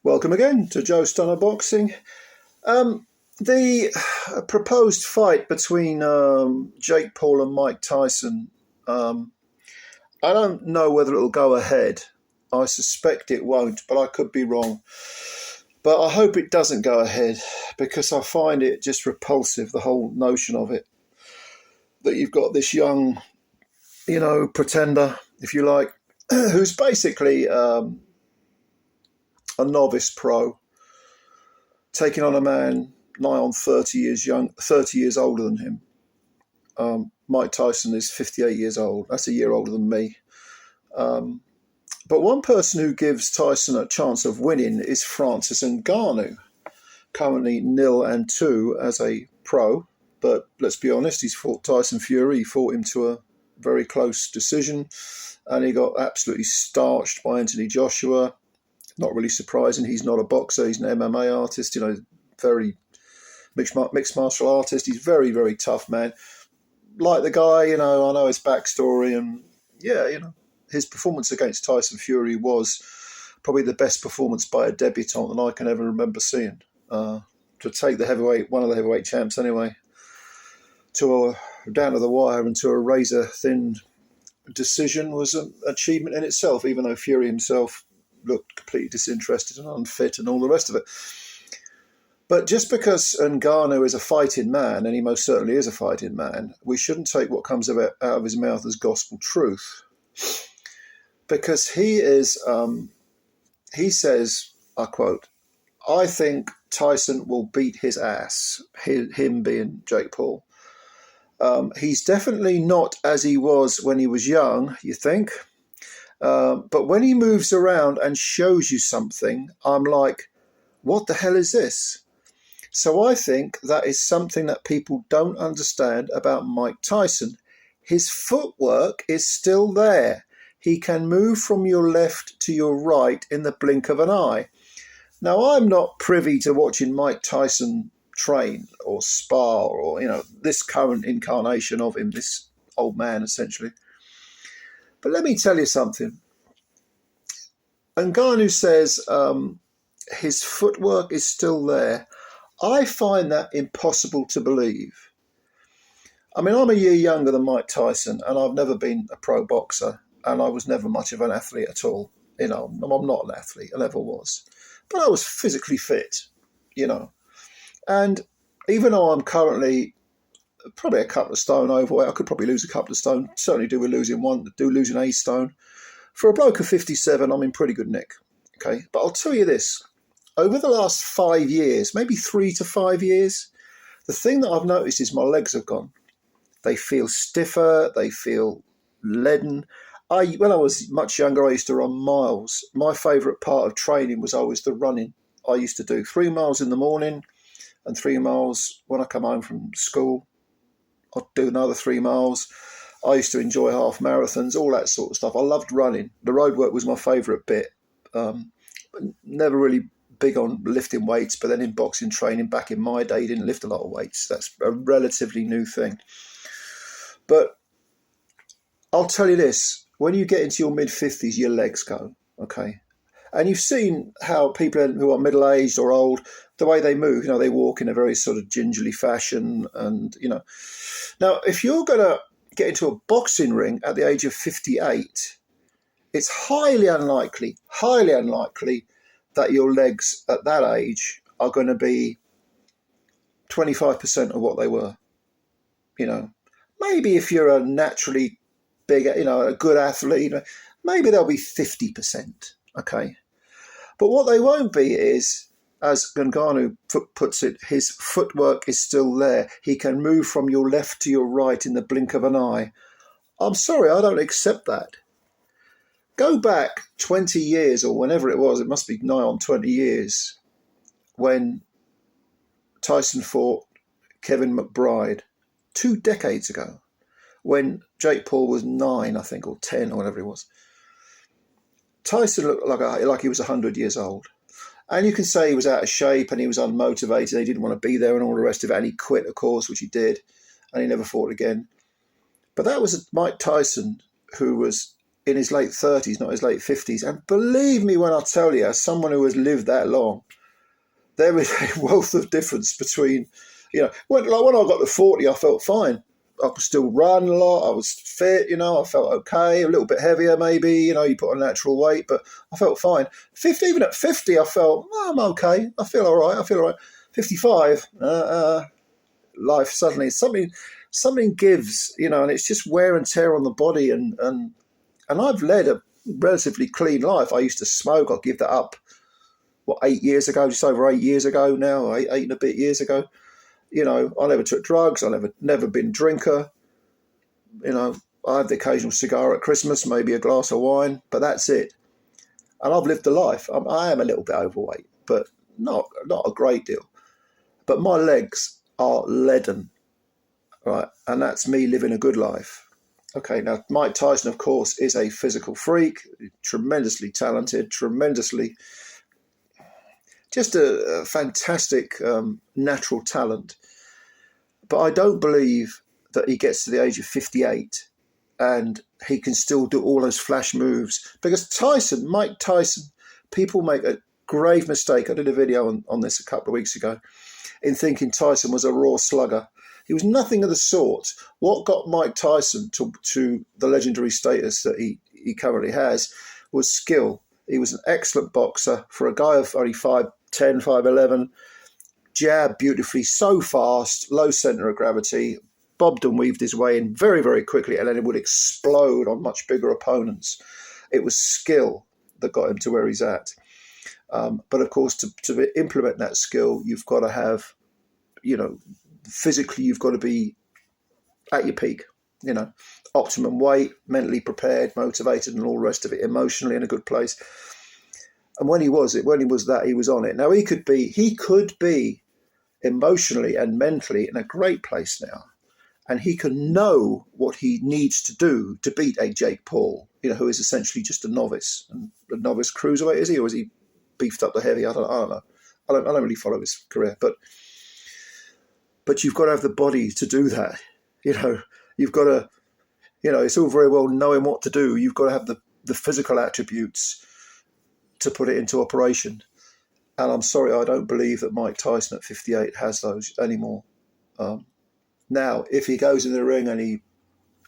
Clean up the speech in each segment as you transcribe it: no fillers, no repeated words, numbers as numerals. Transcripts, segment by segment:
Welcome again to Joe Stunner Boxing. The proposed fight between Jake Paul and Mike Tyson, I don't know whether it'll go ahead. I suspect it won't, but I could be wrong. But I hope it doesn't go ahead because I find it just repulsive, the whole notion of it. That you've got this young, pretender, if you like, who's basically a novice pro, taking on a man nigh on 30 years older than him. Mike Tyson is 58 years old. That's a year older than me. But one person who gives Tyson a chance of winning is Francis Ngannou, currently 0-2 as a pro. But let's be honest, he's fought Tyson Fury. He fought him to a very close decision, and he got absolutely starched by Anthony Joshua. Not really surprising. He's not a boxer. He's an MMA artist, very mixed martial artist. He's very, very tough, man. Like the guy, I know his backstory, and his performance against Tyson Fury was probably the best performance by a debutant that I can ever remember seeing. To take one of the heavyweight champs anyway, down to the wire and to a razor-thin decision was an achievement in itself, even though Fury himself looked completely disinterested and unfit and all the rest of it. But just because Ngannou is a fighting man, and he most certainly is a fighting man, we shouldn't take what comes out of his mouth as gospel truth. Because he says, I quote, "I think Tyson will beat his ass," him being Jake Paul. He's definitely not as he was when he was young, you think? But when he moves around and shows you something, I'm like, what the hell is this? So I think that is something that people don't understand about Mike Tyson. His footwork is still there. He can move from your left to your right in the blink of an eye. Now, I'm not privy to watching Mike Tyson train or spar or, this current incarnation of him, this old man, essentially. But let me tell you something. Ngannou says his footwork is still there. I find that impossible to believe. I mean, I'm a year younger than Mike Tyson, and I've never been a pro boxer, and I was never much of an athlete at all. I'm not an athlete, I never was. But I was physically fit, And even though I'm currently probably a couple of stone overweight, I could probably lose a couple of stone, certainly do with losing a stone. For a bloke of 57, I'm in pretty good nick, okay? But I'll tell you this, over the last 5 years, maybe 3 to 5 years, the thing that I've noticed is my legs have gone. They feel stiffer, they feel leaden. When I was much younger, I used to run miles. My favourite part of training was always the running. I used to do 3 miles in the morning and 3 miles when I come home from school. I'd do another 3 miles. I used to enjoy half marathons, all that sort of stuff. I loved running. The road work was my favourite bit. Never really big on lifting weights, but then in boxing training back in my day, didn't lift a lot of weights. That's a relatively new thing. But I'll tell you this, when you get into your mid-50s, your legs go, okay? And you've seen how people who are middle-aged or old, the way they move, they walk in a very sort of gingerly fashion and, Now, if you're going to get into a boxing ring at the age of 58, it's highly unlikely that your legs at that age are going to be 25% of what they were. Maybe if you're a naturally big, a good athlete, maybe they'll be 50%, okay? But what they won't be is, as Ngannou puts it, his footwork is still there. He can move from your left to your right in the blink of an eye. I'm sorry, I don't accept that. Go back 20 years or whenever it was, it must be nigh on 20 years, when Tyson fought Kevin McBride 2 decades ago, when Jake Paul was 9, I think, or 10 or whatever it was. Tyson looked like he was 100 years old. And you can say he was out of shape and he was unmotivated. He didn't want to be there and all the rest of it. And he quit, of course, which he did. And he never fought again. But that was Mike Tyson, who was in his late 30s, not his late 50s. And believe me when I tell you, as someone who has lived that long, there is a wealth of difference between, when I got to 40, I felt fine. I could still run a lot. I was fit, I felt okay, a little bit heavier maybe, you put on natural weight, but I felt fine. 50, even at 50, I felt, I'm okay. I feel all right. 55, life suddenly, something gives, and it's just wear and tear on the body. And I've led a relatively clean life. I used to smoke. I'll give that up, 8 years ago, just over 8 years ago now, eight and a bit years ago. I never took drugs. I never been a drinker. I have the occasional cigar at Christmas, maybe a glass of wine, but that's it. And I've lived a life. I am a little bit overweight, but not a great deal. But my legs are leaden, right? And that's me living a good life. Okay, now Mike Tyson, of course, is a physical freak, tremendously talented, just a fantastic natural talent. But I don't believe that he gets to the age of 58 and he can still do all those flash moves. Because Mike Tyson, people make a grave mistake. I did a video on this a couple of weeks ago in thinking Tyson was a raw slugger. He was nothing of the sort. What got Mike Tyson to the legendary status that he currently has was skill. He was an excellent boxer for a guy of only 5'10", 5'11", jab beautifully, so fast, low centre of gravity, bobbed and weaved his way in very, very quickly, and then it would explode on much bigger opponents. It was skill that got him to where he's at. But of course, to implement that skill, you've got to have, physically, you've got to be at your peak, optimum weight, mentally prepared, motivated, and all the rest of it, emotionally in a good place. And when he was that, he was on it. Now he could be emotionally and mentally in a great place now. And he can know what he needs to do to beat a Jake Paul, who is essentially just a novice. And a novice cruiserweight, is he? Or is he beefed up the heavy? I don't know. I don't really follow his career. But you've got to have the body to do that. You've got to, it's all very well knowing what to do. You've got to have the physical attributes to put it into operation. And I'm sorry, I don't believe that Mike Tyson at 58 has those anymore. Now, if he goes in the ring and he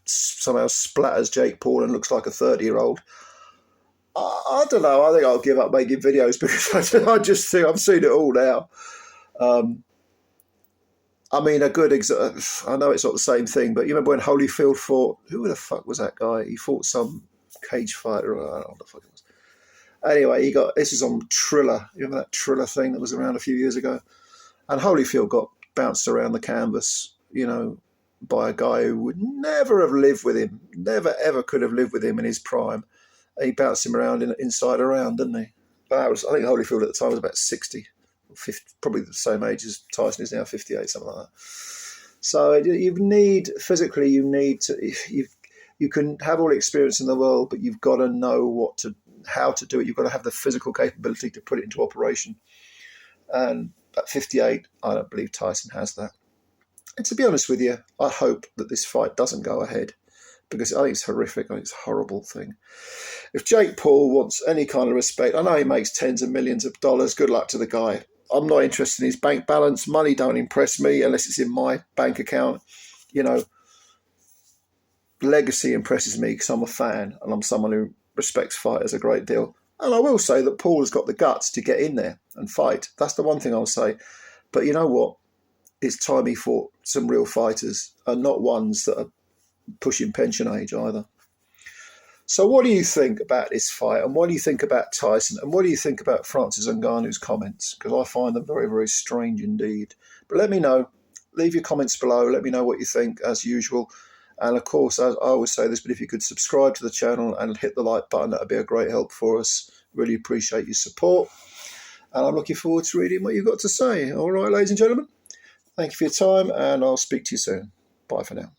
somehow splatters Jake Paul and looks like a 30-year-old, I don't know. I think I'll give up making videos because I just think I've seen it all now. A good example, I know it's not the same thing, but you remember when Holyfield fought, who the fuck was that guy? He fought some cage fighter, I don't know what the fuck it was. Anyway, this is on Triller. You remember that Triller thing that was around a few years ago? And Holyfield got bounced around the canvas, by a guy who would never have lived with him, never ever could have lived with him in his prime. He bounced him around inside around, didn't he? I think Holyfield at the time was about 60, or 50, probably the same age as Tyson is now, 58, something like that. So you need to, you can have all the experience in the world, but you've got to know how to do it. You've got to have the physical capability to put it into operation. And at 58, I don't believe Tyson has that. And to be honest with you, I hope that this fight doesn't go ahead because I think it's horrific. I think it's a horrible thing. If Jake Paul wants any kind of respect, I know he makes tens of millions of dollars. Good luck to the guy. I'm not interested in his bank balance. Money don't impress me unless it's in my bank account. Legacy impresses me because I'm a fan and I'm someone who respects fighters a great deal. And I will say that Paul has got the guts to get in there and fight. That's the one thing I'll say. But you know what? It's time he fought some real fighters and not ones that are pushing pension age either. So what do you think about this fight? And what do you think about Tyson? And what do you think about Francis Ngannou's comments? Because I find them very, very strange indeed. But let me know. Leave your comments below. Let me know what you think as usual. And of course, as I always say this, but if you could subscribe to the channel and hit the like button, that would be a great help for us. Really appreciate your support. And I'm looking forward to reading what you've got to say. All right, ladies and gentlemen. Thank you for your time, and I'll speak to you soon. Bye for now.